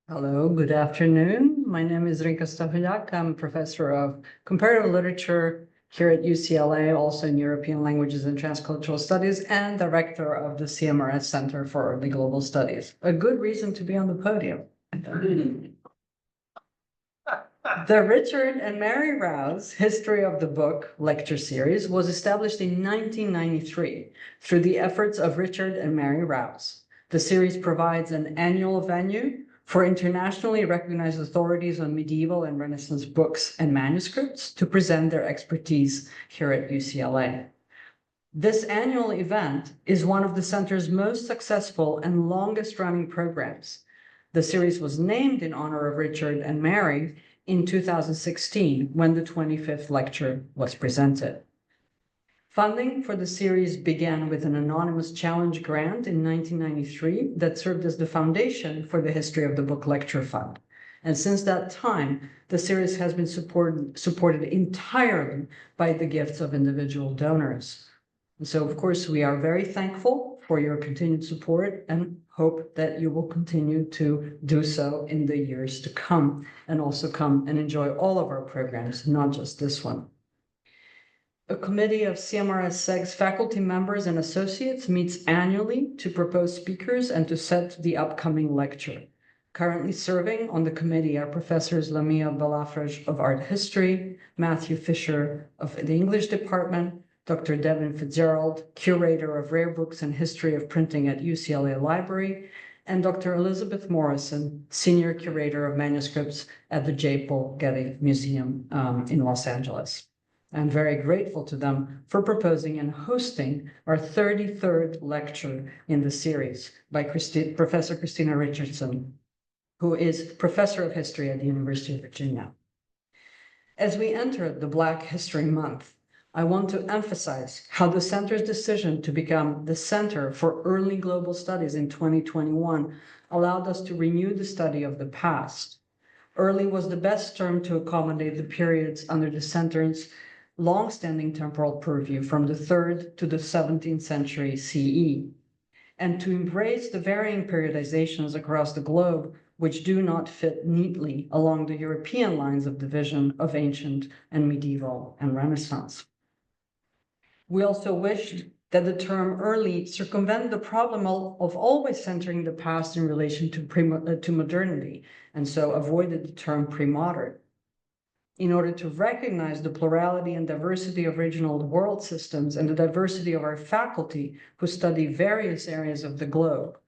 Hello, good afternoon. My name is Rinka Stahuljak. I'm a professor of comparative literature here at UCLA, also in European languages and transcultural studies, and director of the CMRS Center for Early Global Studies. A good reason to be on the podium. The Richard and Mary Rouse History of the Book lecture series was established in 1993 through the efforts of Richard and Mary Rouse. The series provides an annual venue for internationally recognized authorities on medieval and Renaissance books and manuscripts to present their expertise here at UCLA. This annual event is one of the center's most successful and longest running programs. The series was named in honor of Richard and Mary in 2016 when the 25th lecture was presented. Funding for the series began with an anonymous challenge grant in 1993 that served as the foundation for the History of the Book Lecture Fund. And since that time, the series has been supported entirely by the gifts of individual donors. And so, of course, we are very thankful for your continued support and hope that you will continue to do so in the years to come, and also come and enjoy all of our programs, not just this one. A committee of CMRS SEG's faculty members and associates meets annually to propose speakers and to set the upcoming lecture. Currently serving on the committee are Professors Lamia Balafraj of Art History, Matthew Fisher of the English Department, Dr. Devin Fitzgerald, Curator of Rare Books and History of Printing at UCLA Library, and Dr. Elizabeth Morrison, Senior Curator of Manuscripts at the J. Paul Getty Museum in Los Angeles. I'm very grateful to them for proposing and hosting our 33rd lecture in the series by Professor Kristina Richardson, who is Professor of History at the University of Virginia. As we enter the Black History Month, I want to emphasize how the center's decision to become the Center for Early Global Studies in 2021 allowed us to renew the study of the past. Early was the best term to accommodate the periods under the center's long-standing temporal purview from the 3rd to the 17th century CE, and to embrace the varying periodizations across the globe which do not fit neatly along the European lines of division of ancient and medieval and Renaissance. We also wished that the term early circumvented the problem of always centering the past in relation to modernity, and so avoided the term pre-modern. In order to recognize the plurality and diversity of regional world systems and the diversity of our faculty who study various areas of the globe,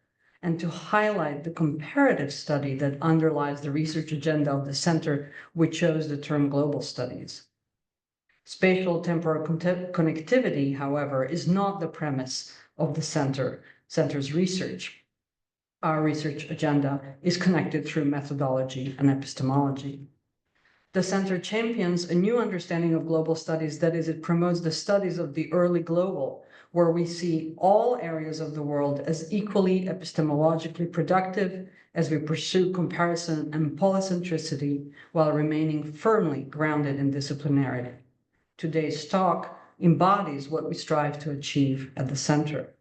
and to highlight the comparative study that underlies the research agenda of the center, we chose the term global studies. Spatial temporal connectivity, however, is not the premise of the center's research. Our research agenda is connected through methodology and epistemology. The center champions a new understanding of global studies, that is, it promotes the studies of the early global, where we see all areas of the world as equally epistemologically productive as we pursue comparison and polycentricity while remaining firmly grounded in disciplinarity. Today's talk embodies what we strive to achieve at the center.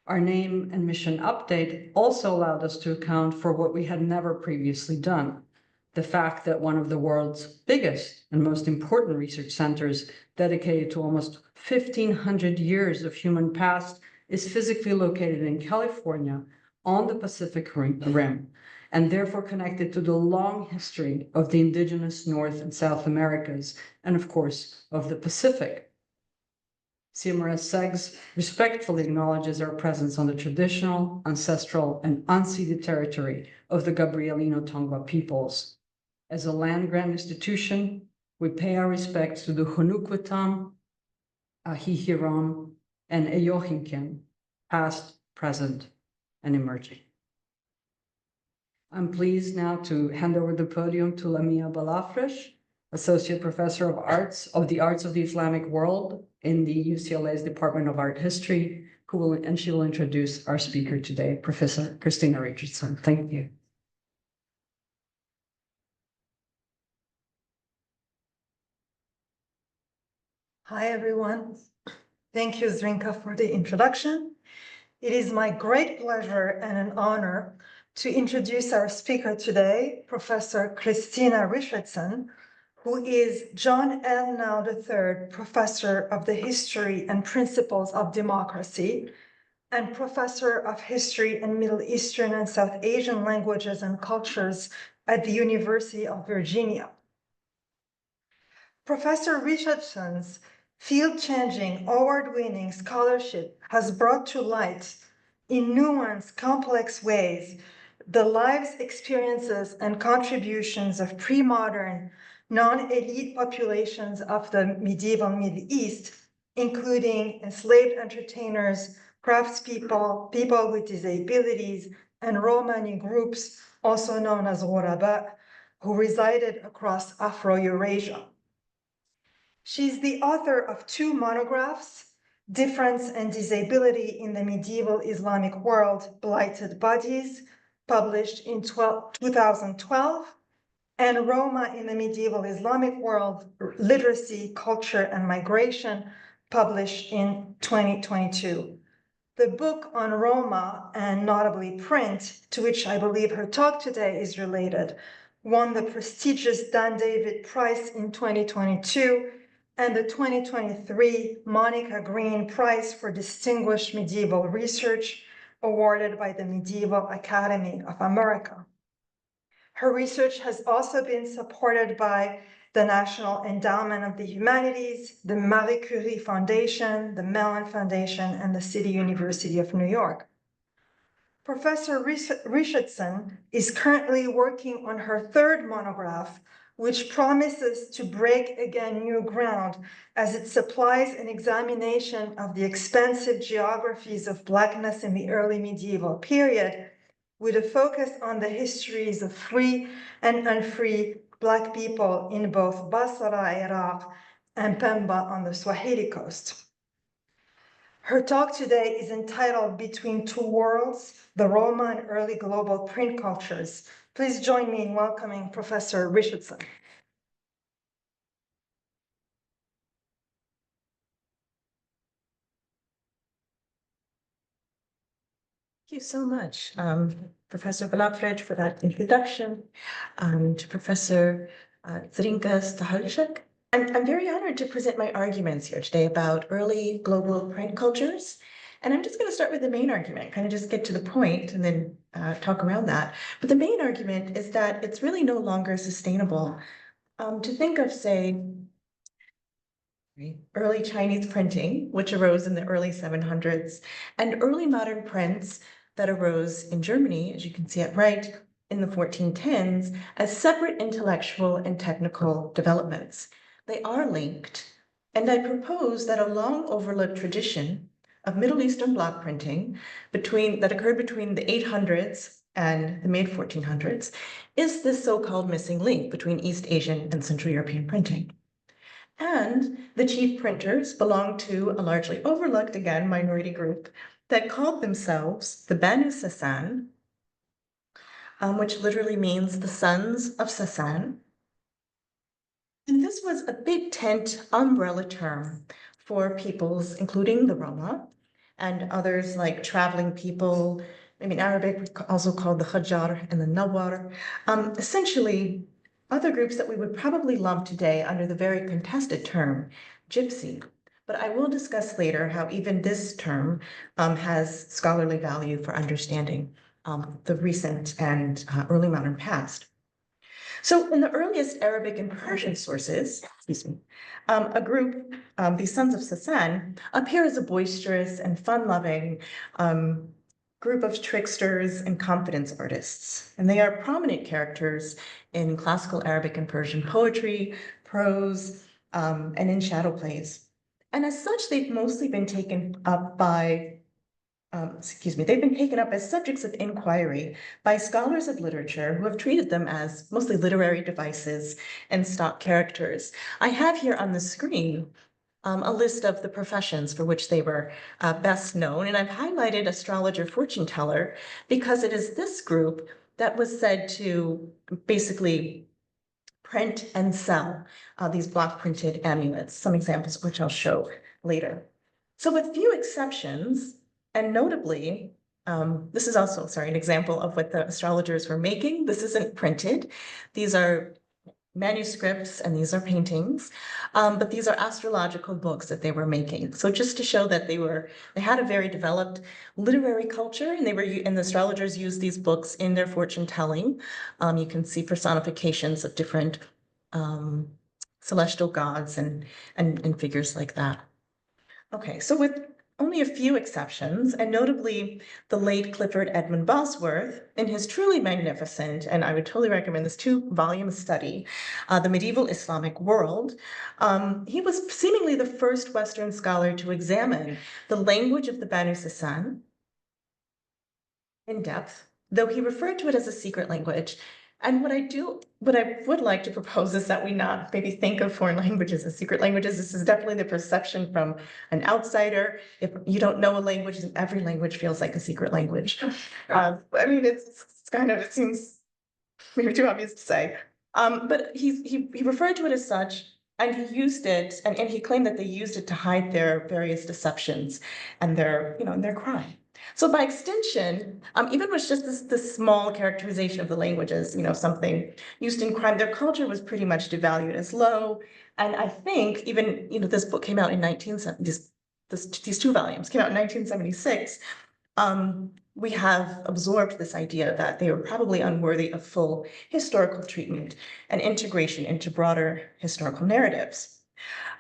Our name and mission update also allowed us to account for what we had never previously done. The fact that one of the world's biggest and most important research centers, dedicated to almost 1,500 years of human past, is physically located in California on the Pacific Rim, and therefore connected to the long history of the indigenous North and South Americas, and of course, of the Pacific. CMRS SEGS respectfully acknowledges our presence on the traditional, ancestral, and unceded territory of the Gabrielino Tongva peoples. As a land-grant institution, we pay our respects to the Hunukwatam, Ahihiram, and Eyohinken, past, present, and emerging. I'm pleased now to hand over the podium to Lamia Balafraj, Associate Professor of the Arts of the Islamic World in the UCLA's Department of Art History, she will introduce our speaker today, Professor Kristina Richardson. Thank you. Hi, everyone. Thank you, Zrinka, for the introduction. It is my great pleasure and an honor to introduce our speaker today, Professor Kristina Richardson, who is John Elnow III Professor of the History and Principles of Democracy and Professor of History and Middle Eastern and South Asian Languages and Cultures at the University of Virginia. Professor Richardson's field-changing, award-winning scholarship has brought to light in nuanced, complex ways the lives, experiences, and contributions of pre-modern, non-elite populations of the medieval Middle East, including enslaved entertainers, craftspeople, people with disabilities, and Romani groups, also known as Ghuraba, who resided across Afro-Eurasia. She's the author of 2 monographs, Difference and Disability in the Medieval Islamic World, Blighted Bodies, published in 2012, and Roma in the Medieval Islamic World, Literacy, Culture, and Migration, published in 2022. The book on Roma, and notably print, to which I believe her talk today is related, won the prestigious Dan David Prize in 2022 and the 2023 Monica Green Prize for Distinguished Medieval Research, awarded by the Medieval Academy of America. Her research has also been supported by the National Endowment of the Humanities, the Marie Curie Foundation, the Mellon Foundation, and the City University of New York. Professor Richardson is currently working on her 3rd monograph, which promises to break again new ground as it supplies an examination of the expansive geographies of Blackness in the early medieval period, with a focus on the histories of free and unfree Black people in both Basra, Iraq, and Pemba on the Swahili coast. Her talk today is entitled Between Two Worlds, the Roma and Early Global Print Cultures. Please join me in welcoming Professor Richardson. Thank you so much, Professor Balafred, for that introduction, to Professor Zrinka Stahalchuk. I'm very honored to present my arguments here today about early global print cultures. And I'm just going to start with the main argument, kind of just get to the point and then talk around that. But the main argument is that it's really no longer sustainable to think of, say, early Chinese printing, which arose in the early 700s, and early modern prints that arose in Germany, as you can see at right, in the 1410s, as separate intellectual and technical developments. They are linked, and I propose that a long overlooked tradition of Middle Eastern block printing that occurred between the 800s and the mid 1400s is this so-called missing link between East Asian and Central European printing. And the chief printers belonged to a largely overlooked, again, minority group that called themselves the Banu Sasan, which literally means the sons of Sasan. And this was a big tent umbrella term for peoples, including the Roma and others like traveling people, maybe in Arabic, also called the Hajar and the Nawar. Essentially, other groups that we would probably lump today under the very contested term gypsy. But I will discuss later how even this term has scholarly value for understanding the recent and early modern past. So in the earliest Arabic and Persian sources, a group, the Sons of Sasan, appear as a boisterous and fun-loving group of tricksters and confidence artists. And they are prominent characters in classical Arabic and Persian poetry, prose, and in shadow plays. And as such, they've mostly been taken up by they've been taken up as subjects of inquiry by scholars of literature who have treated them as mostly literary devices and stock characters. I have here on the screen a list of the professions for which they were best known, and I've highlighted astrologer fortune teller because it is this group that was said to basically print and sell these block printed amulets, some examples of which I'll show later. So with few exceptions, and notably, This is also, sorry, an example of what the astrologers were making. This isn't printed. These are manuscripts and these are paintings, but these are astrological books that they were making. So just to show that they had a very developed literary culture, and the astrologers used these books in their fortune telling. You can see personifications of different celestial gods and figures like that. Okay, so with only a few exceptions, and notably the late Clifford Edmund Bosworth, in his truly magnificent, and I would totally recommend this 2-volume study, The Medieval Islamic World, he was seemingly the first Western scholar to examine the language of the Banu Sasan in depth, though he referred to it as a secret language. And what I would like to propose is that we not maybe think of foreign languages as secret languages. This is definitely the perception from an outsider. If you don't know a language, then every language feels like a secret language. I mean, it seems maybe too obvious to say. But he referred to it as such, and he used it, and he claimed that they used it to hide their various deceptions and their crime. So by extension, even with just this small characterization of the languages, something used in crime, their culture was pretty much devalued as low. And I think even, this book came out in 1970, these 2 volumes came out in 1976. We have absorbed this idea that they were probably unworthy of full historical treatment and integration into broader historical narratives.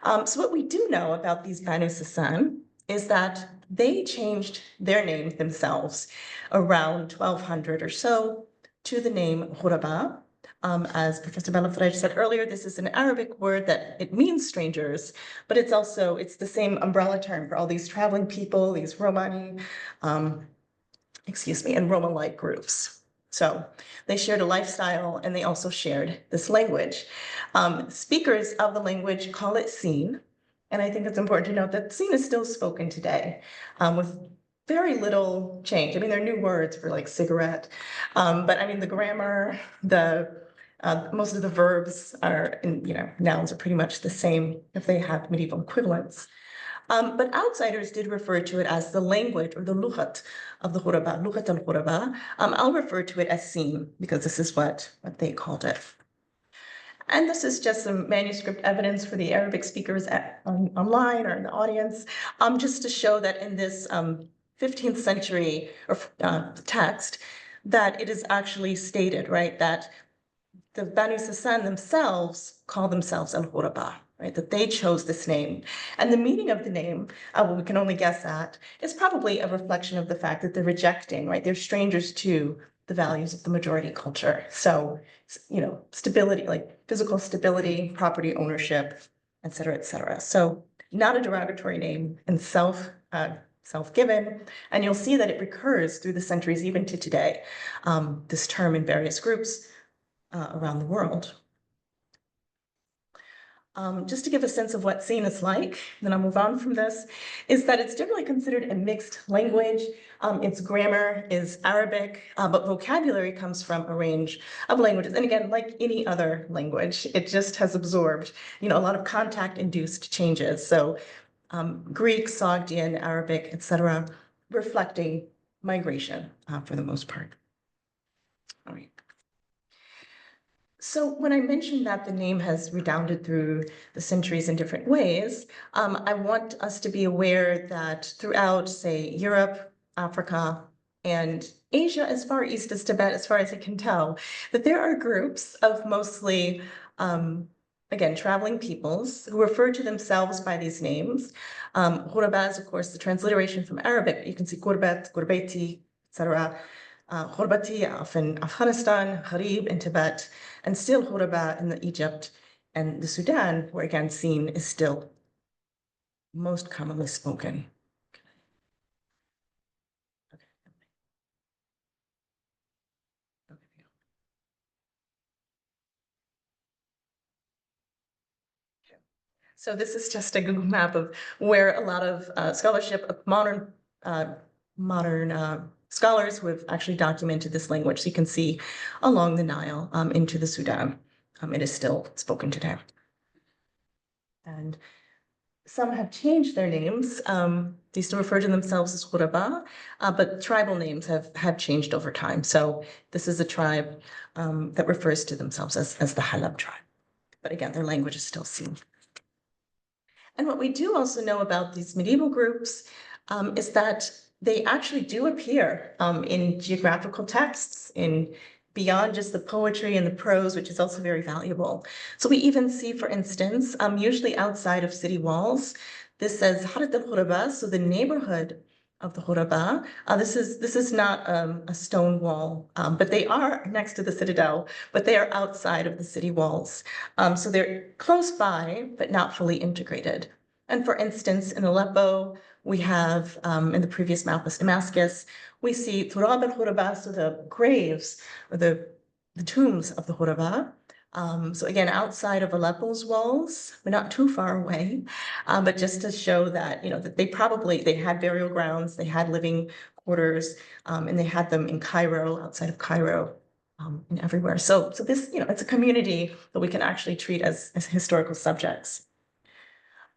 So what we do know about these Banu Sasan is that they changed their name themselves around 1200 or so to the name Ghuraba. As Professor Belafrage said earlier, this is an Arabic word that it means strangers, but it's the same umbrella term for all these traveling people, these Romani, and Roma-like groups. So they shared a lifestyle and they also shared this language. Speakers of the language call it Sin. And I think it's important to note that Sin is still spoken today with very little change. I mean, there are new words for like cigarette, but I mean, the grammar, most of the verbs nouns are pretty much the same if they have medieval equivalents. But outsiders did refer to it as the language or the lughat of the Ghuraba, lughat al-Ghuraba. I'll refer to it as Sin because this is what they called it. And this is just some manuscript evidence for the Arabic speakers online or in the audience, just to show that in this 15th century text, that it is actually stated, right, that the Banu Sasan themselves call themselves al-Ghuraba, right, that they chose this name. And the meaning of the name, we can only guess at, is probably a reflection of the fact that they're rejecting, right, they're strangers to the values of the majority culture. So, stability, like physical stability, property ownership, et cetera, et cetera. So not a derogatory name and self-given. And you'll see that it recurs through the centuries, even to today, this term in various groups around the world. Just to give a sense of what Sin is like, then I'll move on from this, is that it's generally considered a mixed language. Its grammar is Arabic, but vocabulary comes from a range of languages. And again, like any other language, it just has absorbed, a lot of contact-induced changes. So Greek, Sogdian, Arabic, etc., reflecting migration for the most part. All right. So when I mentioned that the name has redounded through the centuries in different ways, I want us to be aware that throughout, say, Europe, Africa, and Asia, as far east as Tibet, as far as I can tell, that there are groups of mostly, again, traveling peoples who refer to themselves by these names. Ghuraba is, of course, the transliteration from Arabic. You can see Gurbat, Gurbeti, etc. Ghurbati in Afghanistan, Gharib in Tibet, and still Ghuraba in Egypt and the Sudan, where again, Sin is still most commonly spoken. So this is just a Google map of where a lot of scholarship of modern scholars who have actually documented this language. So you can see along the Nile into the Sudan. It is still spoken today. And some have changed their names. They still refer to themselves as Roma, but tribal names have changed over time. So this is a tribe that refers to themselves as the Halab tribe. But again, their language is still seen. And what we do also know about these medieval groups is that they actually do appear in geographical texts, in beyond just the poetry and the prose, which is also very valuable. So we even see, for instance, usually outside of city walls, this says Harat al-Khuraba, so the neighborhood of the Khuraba. This is not a stone wall, but they are next to the citadel, but they are outside of the city walls. So they're close by, but not fully integrated. And for instance, in Aleppo, we have, in the previous map was Damascus, we see Turab al-Khuraba, so the graves or the tombs of the Khuraba. So again, outside of Aleppo's walls, but not too far away, but just to show that, that they had burial grounds, they had living quarters, and they had them in Cairo, outside of Cairo, and everywhere. So this, it's a community that we can actually treat as historical subjects.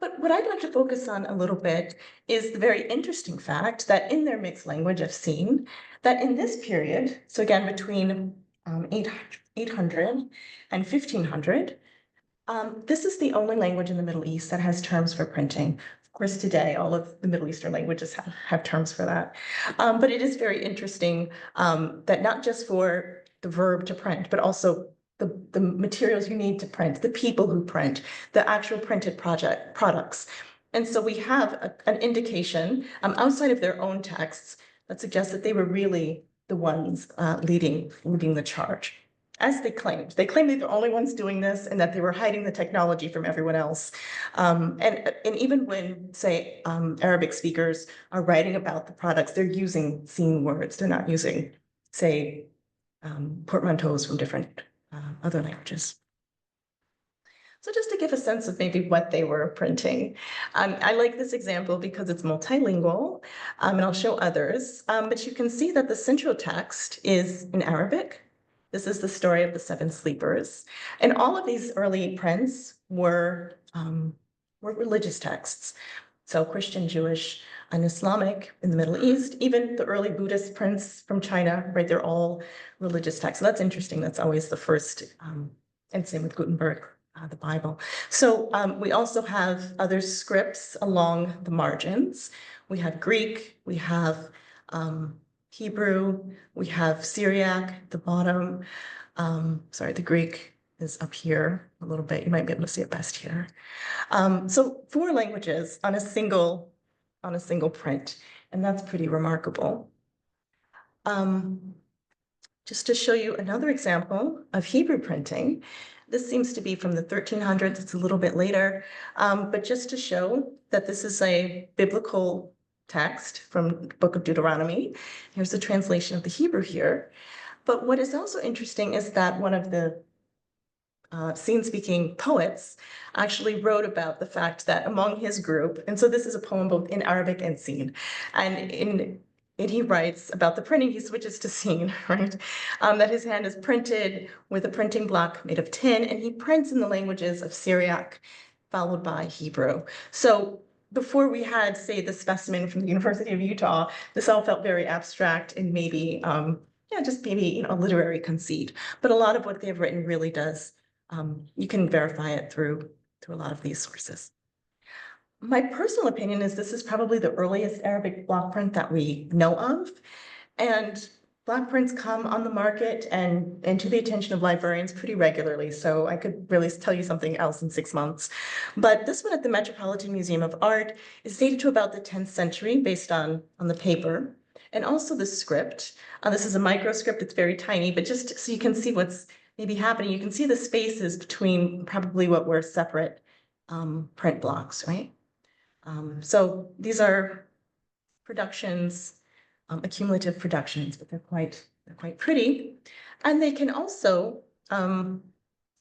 But what I'd like to focus on a little bit is the very interesting fact that in their mixed language, I've seen that in this period, so again, between 800 and 1500, this is the only language in the Middle East that has terms for printing. Of course, today, all of the Middle Eastern languages have terms for that. But it is very interesting that not just for the verb to print, but also the materials you need to print, the people who print, the actual printed products. And so we have an indication outside of their own texts that suggests that they were really the ones leading the charge, as they claimed. They claimed they're the only ones doing this and that they were hiding the technology from everyone else. And even when, say, Arabic speakers are writing about the products, they're using seen words. They're not using, say, portmanteaus from different other languages. So just to give a sense of maybe what they were printing, I like this example because it's multilingual, and I'll show others, but you can see that the central text is in Arabic. This is the story of the seven sleepers. And all of these early prints were religious texts. So Christian, Jewish, and Islamic in the Middle East, even the early Buddhist prints from China, right? They're all religious texts. So that's interesting. That's always the first, and same with Gutenberg, the Bible. So we also have other scripts along the margins. We have Greek, we have Hebrew, we have Syriac at the bottom. Sorry, the Greek is up here a little bit. You might be able to see it best here. So 4 languages on a single print, and that's pretty remarkable. Just to show you another example of Hebrew printing, this seems to be from the 1300s. It's a little bit later, but just to show that this is a biblical text from the book of Deuteronomy. Here's the translation of the Hebrew here. But what is also interesting is that one of the scene-speaking poets actually wrote about the fact that among his group, and so this is a poem both in Arabic and scene, and he writes about the printing, he switches to scene, right? That his hand is printed with a printing block made of tin, and he prints in the languages of Syriac, followed by Hebrew. So before we had, say, the specimen from the University of Utah, this all felt very abstract and maybe, just maybe a literary conceit. But a lot of what they've written really does, you can verify it through a lot of these sources. My personal opinion is this is probably the earliest Arabic block print that we know of. And block prints come on the market and to the attention of librarians pretty regularly. So I could really tell you something else in 6 months. But this one at the Metropolitan Museum of Art is dated to about the 10th century based on the paper. And also the script. This is a microscript, it's very tiny, but just so you can see what's maybe happening, you can see the spaces between probably what were separate print blocks, right? So these are productions, accumulative productions, but they're quite pretty. And they can also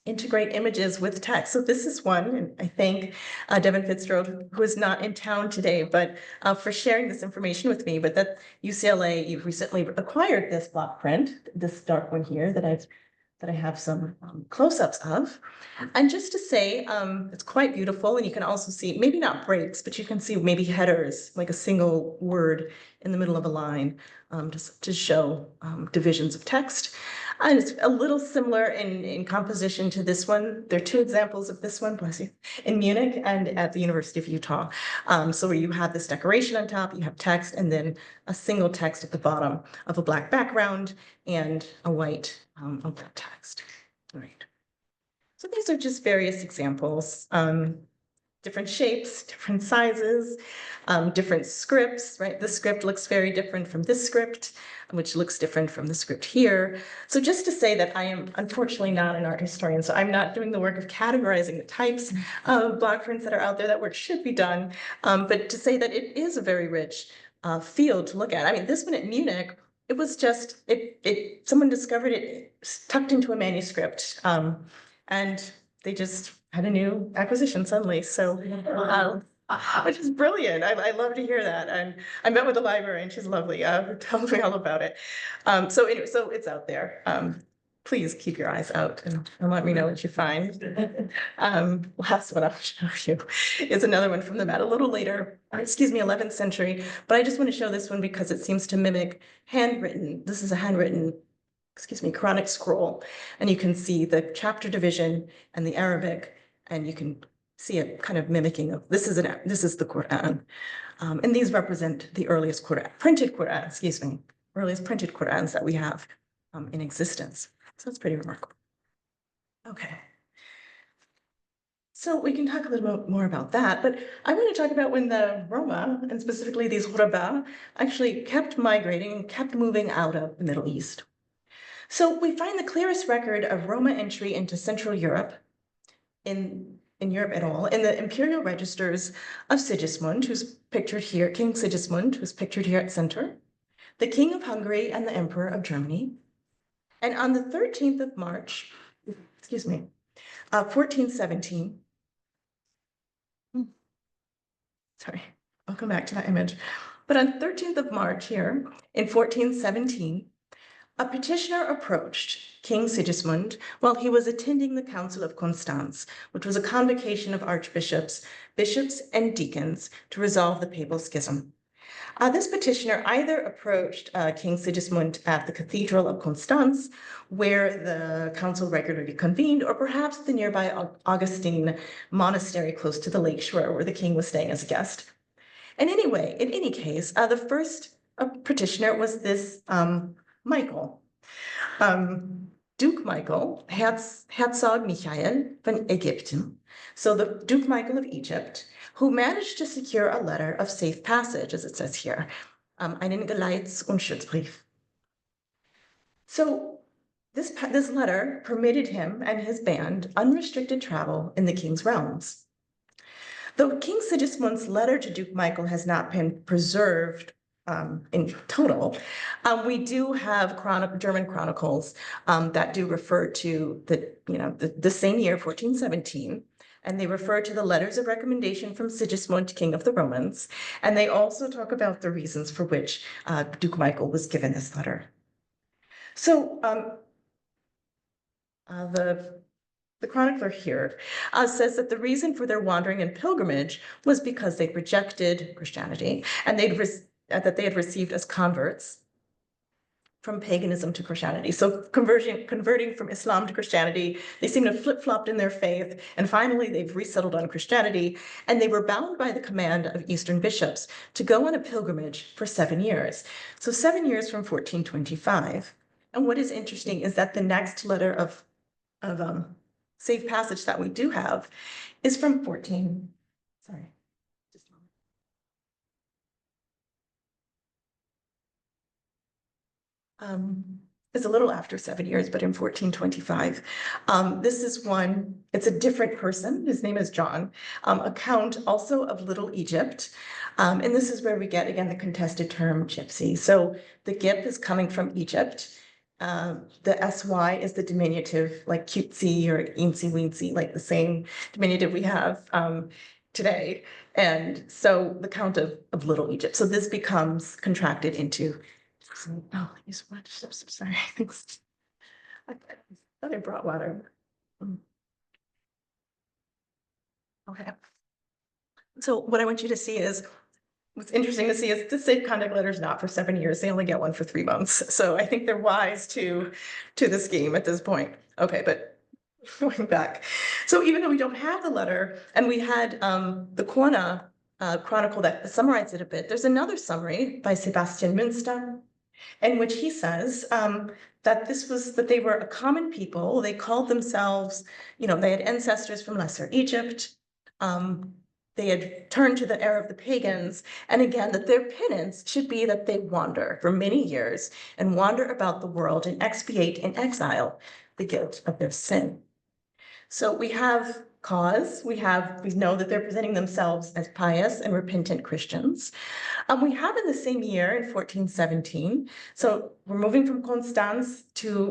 integrate images with text. So this is one, and I thank Devin Fitzgerald, who is not in town today, but for sharing this information with me, but that UCLA, you've recently acquired this block print, this dark one here that I've that I have some close-ups of. And just to say, it's quite beautiful, and you can also see, maybe not breaks, but you can see maybe headers, like a single word in the middle of a line, just to show divisions of text. And it's a little similar in composition to this one. There are two examples of this one, bless you, in Munich and at the University of Utah. So where you have this decoration on top, you have text, and then a single text at the bottom of a black background and a white of that text. All right. So these are just various examples. Different shapes, different sizes, different scripts, right? This script looks very different from this script, which looks different from the script here. So just to say that I am unfortunately not an art historian, so I'm not doing the work of categorizing the types of block prints that are out there. That work should be done, but to say that it is a very rich field to look at. I mean, this one at Munich, it was just, someone discovered it tucked into a manuscript, and they just had a new acquisition suddenly. So, which is brilliant. I love to hear that. And I met with the library, and she's lovely. Who tells me all about it. So anyway, so it's out there. Please keep your eyes out and let me know what you find. Last one I'll show you is another one from the Met, a little later, excuse me, 11th century. But I just want to show this one because it seems to mimic handwritten. This is a handwritten, excuse me, Quranic scroll. And you can see the chapter division and the Arabic, and you can see it kind of mimicking of, this is the Quran. And these represent the earliest Quran, printed Quran, excuse me, earliest printed Qurans that we have in existence. So it's pretty remarkable. Okay. So we can talk a little bit more about that, but I want to talk about when the Roma, and specifically these Ghuraba, actually kept migrating and kept moving out of the Middle East. So we find the clearest record of Roma entry into Central Europe, in Europe at all, in the imperial registers of Sigismund, who's pictured here, King Sigismund, who's pictured here at center, the King of Hungary and the Emperor of Germany. And on the 13th of March, excuse me, 1417, sorry, I'll come back to that image. But on 13th of March here, in 1417, a petitioner approached King Sigismund while he was attending the Council of Constance, which was a convocation of archbishops, bishops, and deacons to resolve the papal schism. This petitioner either approached King Sigismund at the Cathedral of Constance, where the council regularly convened, or perhaps the nearby Augustine monastery close to the lakeshore where the king was staying as a guest. And anyway, in any case, the first petitioner was this Michael, Duke Michael, Herzog Michael von Ägypten, so the Duke Michael of Egypt, who managed to secure a letter of safe passage, as it says here, einen Geleits- und Schutzbrief. So this letter permitted him and his band unrestricted travel in the king's realms. Though King Sigismund's letter to Duke Michael has not been preserved in total, we do have German chronicles that do refer to the same year, 1417, and they refer to the letters of recommendation from Sigismund, King of the Romans, and they also talk about the reasons for which Duke Michael was given this letter. So the chronicler here says that the reason for their wandering and pilgrimage was because they rejected Christianity, and that they had received as converts from paganism to Christianity. So converting from Islam to Christianity, they seem to have flip-flopped in their faith, and finally they've resettled on Christianity, and they were bound by the command of Eastern bishops to go on a pilgrimage for 7 years. So 7 years from 1425. And what is interesting is that the next letter of safe passage that we do have is from it's a little after 7 years, but in 1425. This is one, it's a different person. His name is John, account also of Little Egypt. And this is where we get, again, the contested term gypsy. So the gip is coming from Egypt. The SY is the diminutive, like cutesy or eensy weensy, like the same diminutive we have today. And so the count of Little Egypt. So this becomes contracted into, oh, sorry. Thought I brought water. Okay. So what I want you to see is, what's interesting to see is the safe conduct letter is not for 7 years. They only get one for 3 months. So I think they're wise to the scheme at this point. Okay, but going back. So even though we don't have the letter, and we had the Corona chronicle that summarized it a bit, there's another summary by Sebastian Münster, in which he says that they were a common people. They called themselves, they had ancestors from Lesser Egypt. They had turned to the era of the pagans, and again, that their penance should be that they wander for many years and wander about the world and expiate in exile the guilt of their sin. So we have cause, we know that they're presenting themselves as pious and repentant Christians. We have in the same year, in 1417, so we're moving from Konstanz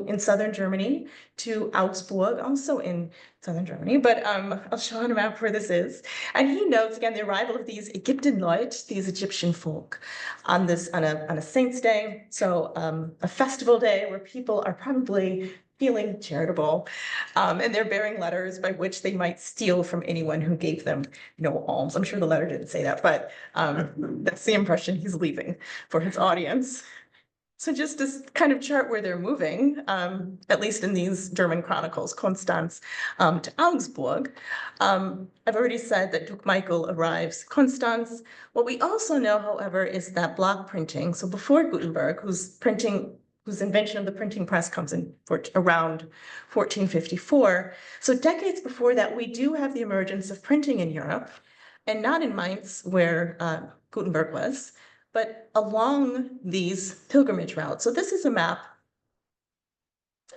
in southern Germany to Augsburg, also in southern Germany, but I'll show on a map where this is. And he notes, again, the arrival of these Ägyptenleut, these Egyptian folk, on a saint's day, so a festival day where people are probably feeling charitable, and they're bearing letters by which they might steal from anyone who gave them no alms. I'm sure the letter didn't say that, but that's the impression he's leaving for his audience. So just to kind of chart where they're moving, at least in these German chronicles, Konstanz to Augsburg. I've already said that Duke Michael arrives Konstanz. What we also know, however, is that block printing, so before Gutenberg, whose invention of the printing press comes in around 1454. So decades before that, we do have the emergence of printing in Europe, and not in Mainz, where Gutenberg was, but along these pilgrimage routes. So this is a map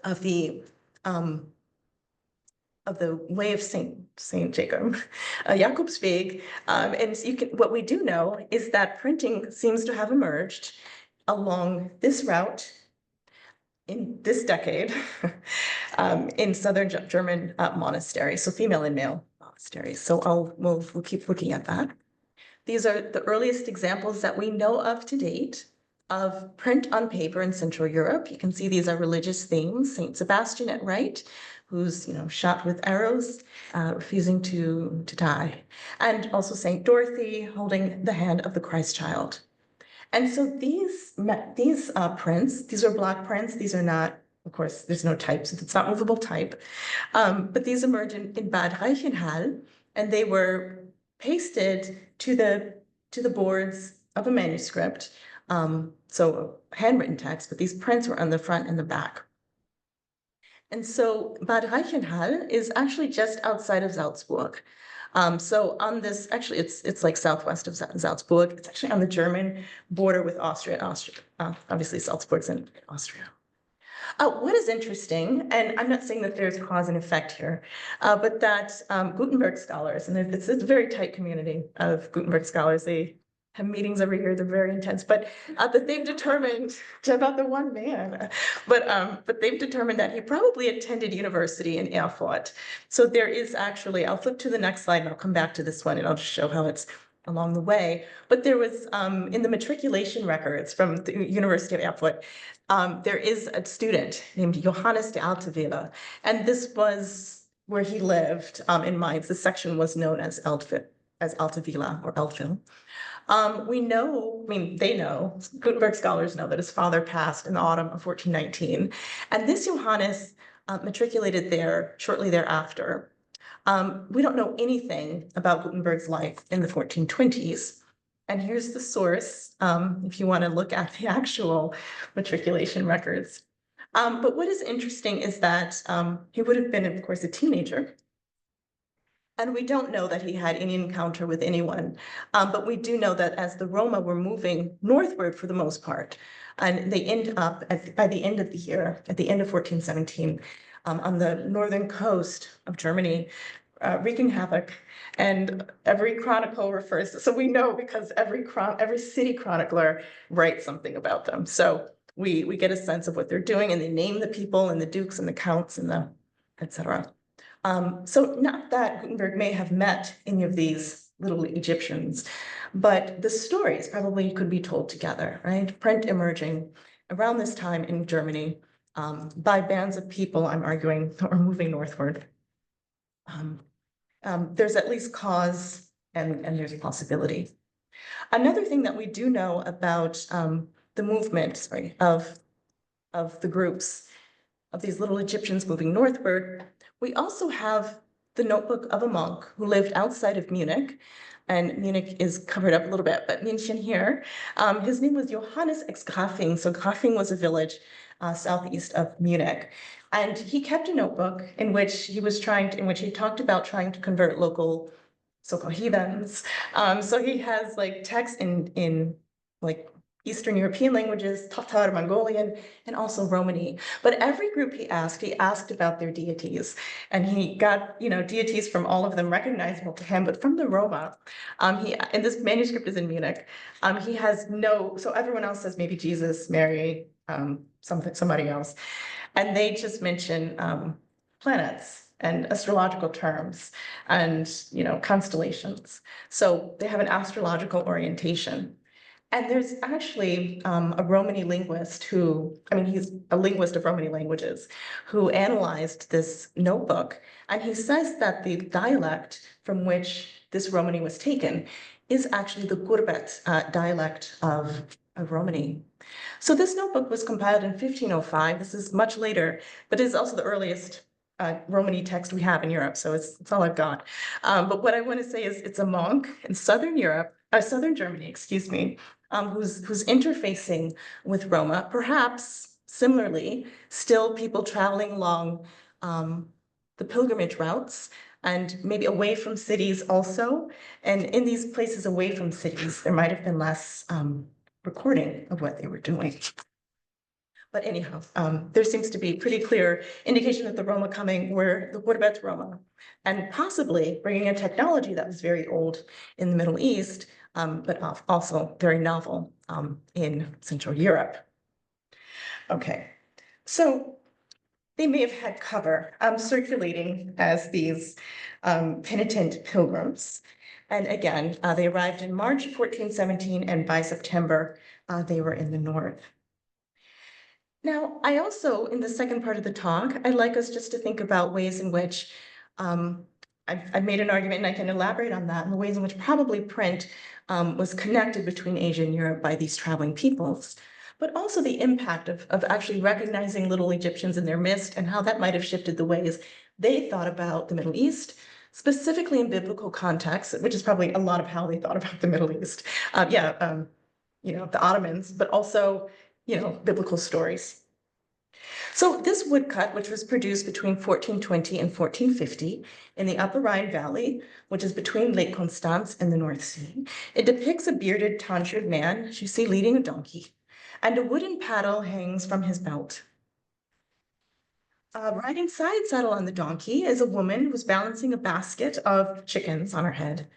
of the way of Saint Jacob, Jakobsweg, and what we do know is that printing seems to have emerged along this route in this decade in southern German monasteries, so female and male monasteries. So we'll keep looking at that. These are the earliest examples that we know of to date of print on paper in Central Europe. You can see these are religious themes. Saint Sebastian at right, who's shot with arrows, refusing to die, and also Saint Dorothy holding the hand of the Christ child. And so these prints, these are block prints. These are not, of course, there's no type, so it's not movable type. But these emerge in Bad Reichenhall, and they were pasted to the boards of a manuscript. So a handwritten text, but these prints were on the front and the back. And so Bad Reichenhall is actually just outside of Salzburg. So on this, actually, it's like southwest of Salzburg. It's actually on the German border with Austria. Obviously, Salzburg's in Austria. What is interesting, and I'm not saying that there's cause and effect here, but that Gutenberg scholars, and it's a very tight community of Gutenberg scholars. They have meetings every year. They're very intense, but that they've determined about the one man, but they've determined that he probably attended university in Erfurt. So there is actually, I'll flip to the next slide and I'll come back to this one and I'll just show how it's along the way. But there was in the matriculation records from the University of Erfurt, there is a student named Johannes de Altavilla, and this was where he lived in Mainz. This section was known as Altavilla or Eltville. They know, Gutenberg scholars know that his father passed in the autumn of 1419. And this Johannes matriculated there shortly thereafter. We don't know anything about Gutenberg's life in the 1420s. And here's the source, if you want to look at the actual matriculation records. But what is interesting is that he would have been, of course, a teenager. And we don't know that he had any encounter with anyone, but we do know that as the Roma were moving northward for the most part, and they end up by the end of the year, at the end of 1417, on the northern coast of Germany, wreaking havoc. And every chronicle refers, so we know because every city chronicler writes something about them. So we get a sense of what they're doing, and they name the people and the dukes and the counts and the et cetera. So not that Gutenberg may have met any of these little Egyptians, but the stories probably could be told together, right? Print emerging around this time in Germany, by bands of people, I'm arguing, or moving northward. There's at least cause and there's possibility. Another thing that we do know about the movement, of the groups of these little Egyptians moving northward, we also have the notebook of a monk who lived outside of Munich, and Munich is covered up a little bit, but München here. His name was Johannes ex Grafing. So Grafing was a village southeast of Munich. And he kept a notebook in which he talked about trying to convert local so-called heathens. So he has like texts in like Eastern European languages, Tatar, Mongolian, and also Romani. But every group he asked about their deities. And he got, deities from all of them recognizable to him, but from the Roma, and this manuscript is in Munich, he has so everyone else says maybe Jesus, Mary, somebody else. And they just mention planets and astrological terms and, constellations. So they have an astrological orientation. And there's actually a Romani linguist he's a linguist of Romani languages, who analyzed this notebook. And he says that the dialect from which this Romani was taken is actually the Gurbet dialect of Romani. So this notebook was compiled in 1505. This is much later, but it is also the earliest Romani text we have in Europe. So it's all I've got. But what I want to say is it's a monk in Southern Germany, excuse me, who's interfacing with Roma, perhaps similarly, still people traveling along the pilgrimage routes and maybe away from cities also. And in these places away from cities, there might have been less recording of what they were doing. But anyhow, there seems to be pretty clear indication that the Roma coming were the Gurbet Roma, and possibly bringing a technology that was very old in the Middle East, but also very novel in Central Europe. Okay, so they may have had cover circulating as these penitent pilgrims. And again, they arrived in March 1417, and by September, they were in the north. Now, I also, in the second part of the talk, I'd like us just to think about ways in which I've made an argument, and I can elaborate on that, in the ways in which probably print was connected between Asia and Europe by these traveling peoples, but also the impact of actually recognizing little Egyptians in their midst and how that might have shifted the ways they thought about the Middle East, specifically in biblical context, which is probably a lot of how they thought about the Middle East. The Ottomans, but also biblical stories. So this woodcut, which was produced between 1420 and 1450 in the Upper Rhine Valley, which is between Lake Constance and the North Sea, it depicts a bearded, tonsured man, as you see, leading a donkey, and a wooden paddle hangs from his belt. Riding side saddle on the donkey is a woman who's balancing a basket of chickens on her head,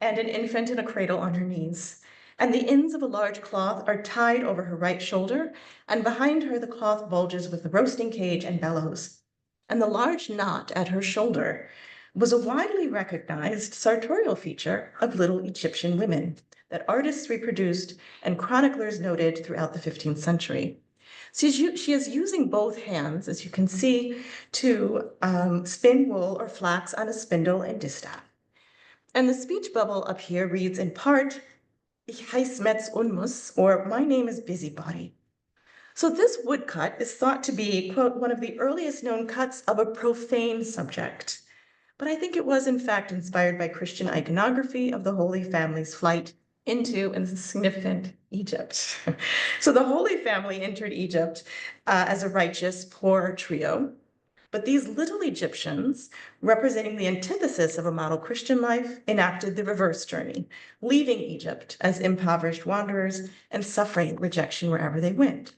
and an infant in a cradle on her knees. And the ends of a large cloth are tied over her right shoulder, and behind her the cloth bulges with the roasting cage and bellows. And the large knot at her shoulder was a widely recognized sartorial feature of little Egyptian women that artists reproduced and chroniclers noted throughout the 15th century. So she is using both hands, as you can see, to spin wool or flax on a spindle and distaff. And the speech bubble up here reads in part, Ich heiß Metz Unmus, or my name is Busybody. So this woodcut is thought to be, quote, one of the earliest known cuts of a profane subject. But I think it was in fact inspired by Christian iconography of the Holy Family's flight into, and this is significant, Egypt. So the Holy Family entered Egypt as a righteous, poor trio. But these little Egyptians, representing the antithesis of a model Christian life, enacted the reverse journey, leaving Egypt as impoverished wanderers and suffering rejection wherever they went.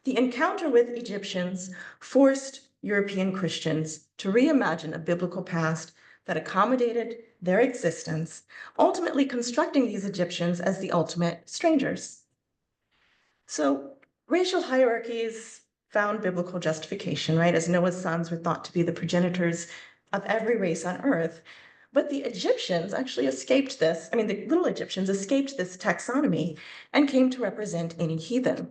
The encounter with Egyptians forced European Christians to reimagine a biblical past that accommodated their existence, ultimately constructing these Egyptians as the ultimate strangers. So racial hierarchies found biblical justification, right? As Noah's sons were thought to be the progenitors of every race on earth. But the Egyptians actually escaped this. The little Egyptians escaped this taxonomy and came to represent any heathen.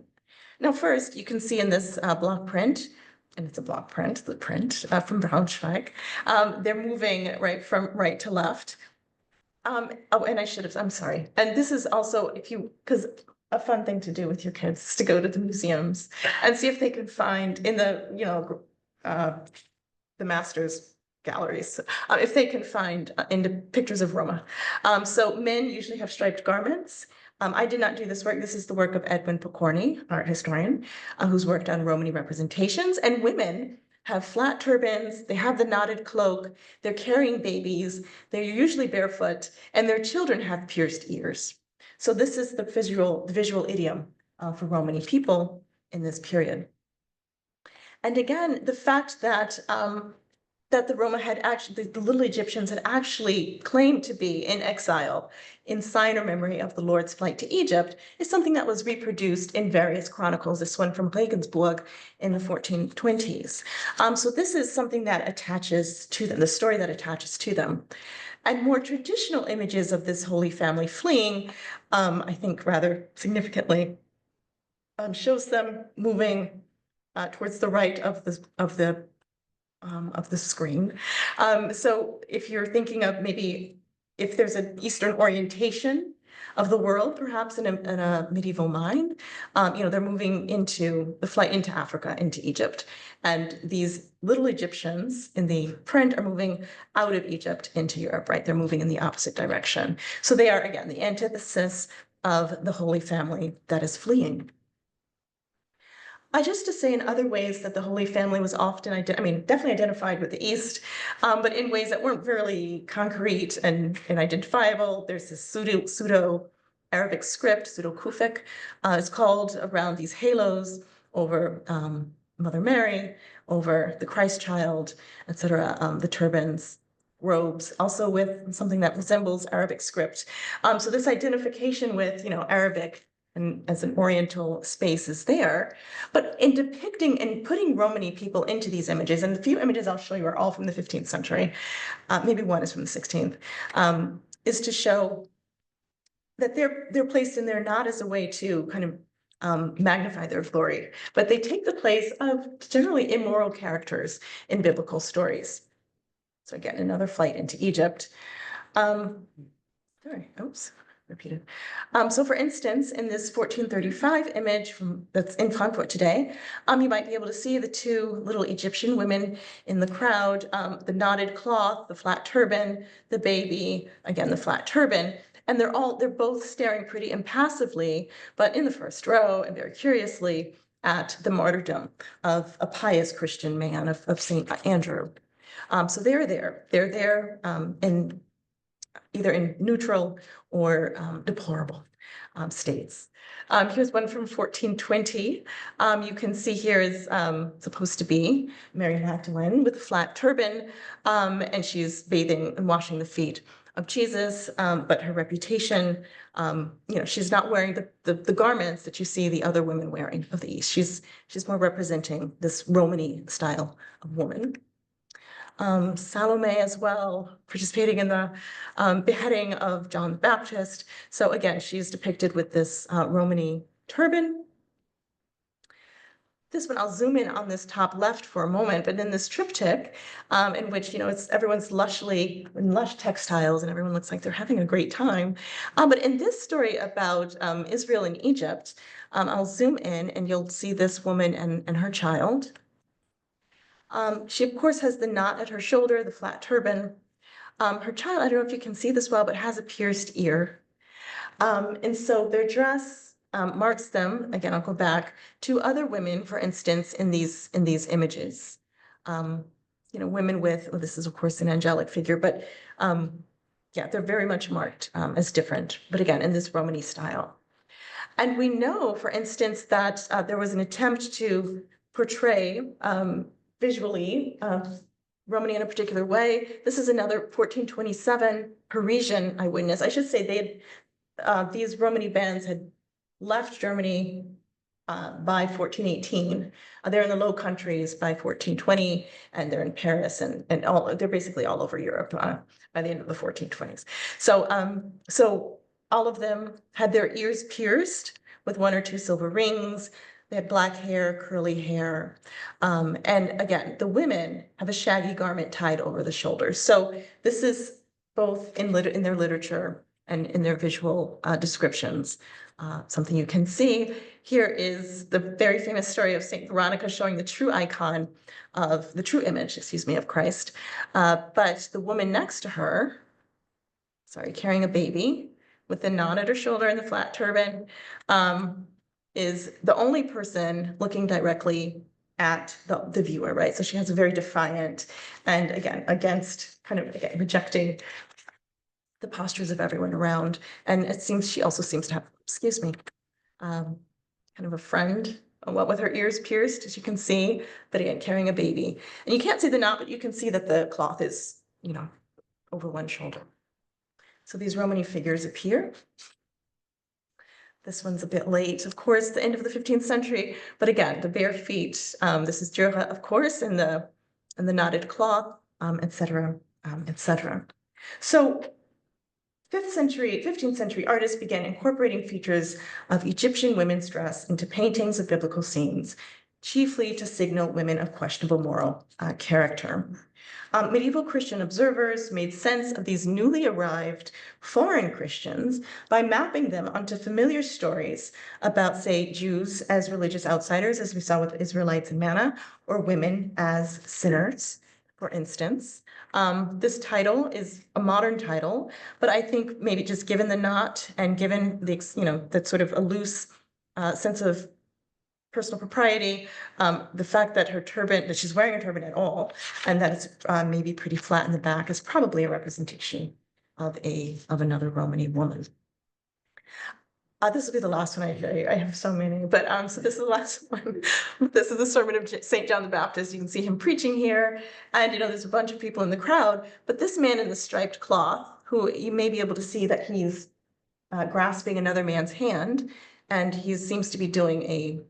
Now, first, you can see in this block print, and it's a block print, the print from Braunschweig, they're moving from right to left. Oh, and I'm sorry. And this is also, because a fun thing to do with your kids is to go to the museums and see if they can find in the masters galleries, if they can find into pictures of Roma. So men usually have striped garments. I did not do this work. This is the work of Edwin Pokorny, art historian, who's worked on Romany representations. And women have flat turbans, they have the knotted cloak, they're carrying babies, they're usually barefoot, and their children have pierced ears. So this is the visual idiom for Romany people in this period. And again, the fact that that the Roma had actually, the little Egyptians had actually claimed to be in exile in sign or memory of the Lord's flight to Egypt is something that was reproduced in various chronicles, this one from Regensburg in the 1420s. So this is something that attaches to them, the story that attaches to them. And more traditional images of this Holy Family fleeing, I think rather significantly, shows them moving towards the right of the screen. So if you're thinking of maybe if there's an Eastern orientation of the world, perhaps in a medieval mind, they're moving into the flight into Africa, into Egypt. And these little Egyptians in the print are moving out of Egypt into Europe, right? They're moving in the opposite direction. So they are, again, the antithesis of the Holy Family that is fleeing. Just to say in other ways that the Holy Family was often, definitely identified with the East, but in ways that weren't really concrete and identifiable. There's this pseudo-Arabic script, pseudo-Kufic, it's called, around these halos over Mother Mary, over the Christ child, etc., the turbans, robes, also with something that resembles Arabic script. So this identification with, Arabic and as an Oriental space is there, but in depicting and putting Romany people into these images, and the few images I'll show you are all from the 15th century, maybe one is from the 16th, is to show that they're placed in there not as a way to kind of magnify their glory, but they take the place of generally immoral characters in biblical stories. So again, another flight into Egypt. Repeated. So for instance, in this 1435 image that's in Frankfurt today, you might be able to see the two little Egyptian women in the crowd, the knotted cloth, the flat turban, the baby, again, the flat turban, and they're both staring pretty impassively, but in the first row and very curiously at the martyrdom of a pious Christian man of Saint Andrew. So they're there in either in neutral or deplorable states. Here's one from 1420. You can see here is supposed to be Mary Magdalene with a flat turban, and she's bathing and washing the feet of Jesus, but her reputation, she's not wearing the garments that you see the other women wearing of the East. She's more representing this Romany style of woman. Salome as well, participating in the beheading of John the Baptist. So again, she's depicted with this Romany turban. This one, I'll zoom in on this top left for a moment, but in this triptych, in which, everyone's lushly in lush textiles and everyone looks like they're having a great time. But in this story about Israel and Egypt, I'll zoom in and you'll see this woman and her child. She, of course, has the knot at her shoulder, the flat turban. Her child, I don't know if you can see this well, but has a pierced ear. And so their dress marks them, again, I'll go back, to other women, for instance, in these images. Women with, well, this is, of course, an angelic figure, but yeah, they're very much marked as different, but again, in this Romany style. And we know, for instance, that there was an attempt to portray visually Romany in a particular way. This is another 1427 Parisian eyewitness. I should say these Romany bands had left Germany by 1418. They're in the Low Countries by 1420, and they're in Paris and they're basically all over Europe by the end of the 1420s. So all of them had their ears pierced with one or two silver rings. They had black hair, curly hair. And again, the women have a shaggy garment tied over the shoulders. So this is both in their literature and in their visual descriptions. Something you can see here is the very famous story of Saint Veronica showing the true icon of the true image, excuse me, of Christ. But the woman next to her, sorry, carrying a baby with the knot at her shoulder and the flat turban, is the only person looking directly at the viewer, right? So she has a very defiant and again, against kind of again, rejecting the postures of everyone around. And it seems she also seems to have, excuse me, kind of a friend, what with her ears pierced, as you can see, but again, carrying a baby. And you can't see the knot, but you can see that the cloth is, you know, over one shoulder. So these Romany figures appear. This one's a bit late, of course, the end of the 15th century, but again, the bare feet. This is Dürer, of course, and the knotted cloth, etc., etc. So 15th century artists began incorporating features of Egyptian women's dress into paintings of biblical scenes, chiefly to signal women of questionable moral character. Medieval Christian observers made sense of these newly arrived foreign Christians by mapping them onto familiar stories about, say, Jews as religious outsiders, as we saw with Israelites and manna, or women as sinners, for instance. This title is a modern title, but I think maybe just given the knot and given the, you know, that sort of a loose sense of personal propriety, the fact that her turban, that she's wearing a turban at all, and that it's maybe pretty flat in the back is probably a representation of another Romany woman. This will be the last one I show you. I have so many, but so this is the last one. This is the sermon of St. John the Baptist. You can see him preaching here, and you know there's a bunch of people in the crowd, but this man in the striped cloth, who you may be able to see that he's grasping another man's hand, and he seems to be doing a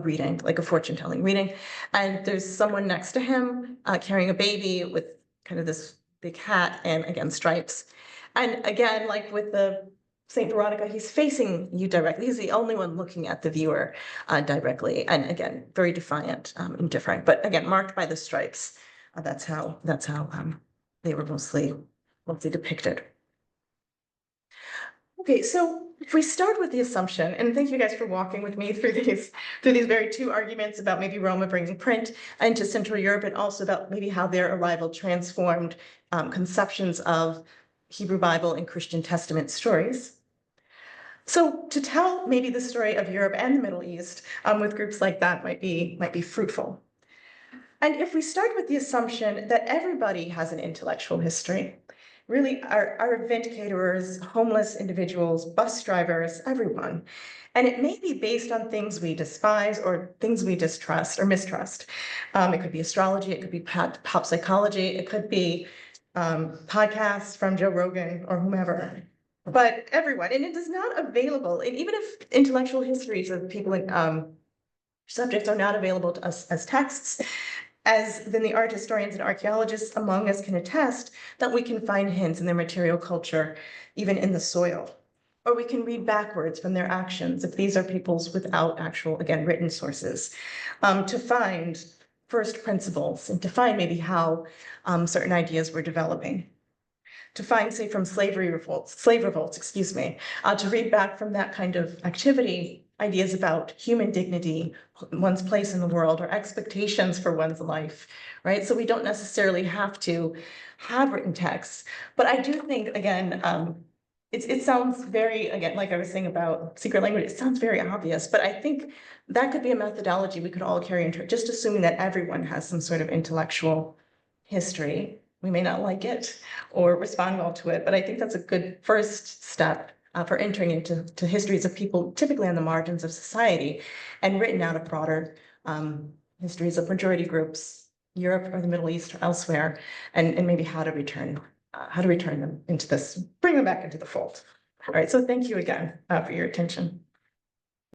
reading, like a fortune-telling reading. And there's someone next to him carrying a baby with kind of this big hat and again, stripes. And again, like with the Saint Veronica, he's facing you directly. He's the only one looking at the viewer directly. And again, very defiant and different, but again, marked by the stripes. That's how they were mostly depicted. Okay, so if we start with the assumption, and thank you guys for walking with me through these very two arguments about maybe Roma bringing print into Central Europe, and also about maybe how their arrival transformed conceptions of Hebrew Bible and Christian Testament stories. So to tell maybe the story of Europe and the Middle East with groups like that might be fruitful. And if we start with the assumption that everybody has an intellectual history, really our event caterers, homeless individuals, bus drivers, everyone. And it may be based on things we despise or things we distrust or mistrust. It could be astrology, it could be pop psychology, it could be podcasts from Joe Rogan or whomever. But everyone, and it is not available. And even if intellectual histories of people in subjects are not available to us as texts, as then the art historians and archaeologists among us can attest that we can find hints in their material culture, even in the soil. Or we can read backwards from their actions, if these are peoples without actual, again, written sources, to find first principles and to find maybe how certain ideas were developing. To find, say, from slave revolts, excuse me, to read back from that kind of activity, ideas about human dignity, one's place in the world, or expectations for one's life, right? So we don't necessarily have to have written texts, but I do think, again, it sounds very, again, like I was saying about secret language, it sounds very obvious, but I think that could be a methodology we could all carry into it, just assuming that everyone has some sort of intellectual history. We may not like it or respond well to it, but I think that's a good first step for entering into histories of people typically on the margins of society and written out of broader histories of majority groups, Europe or the Middle East or elsewhere, and maybe how to return them into this, bring them back into the fold. All right, so thank you again for your attention.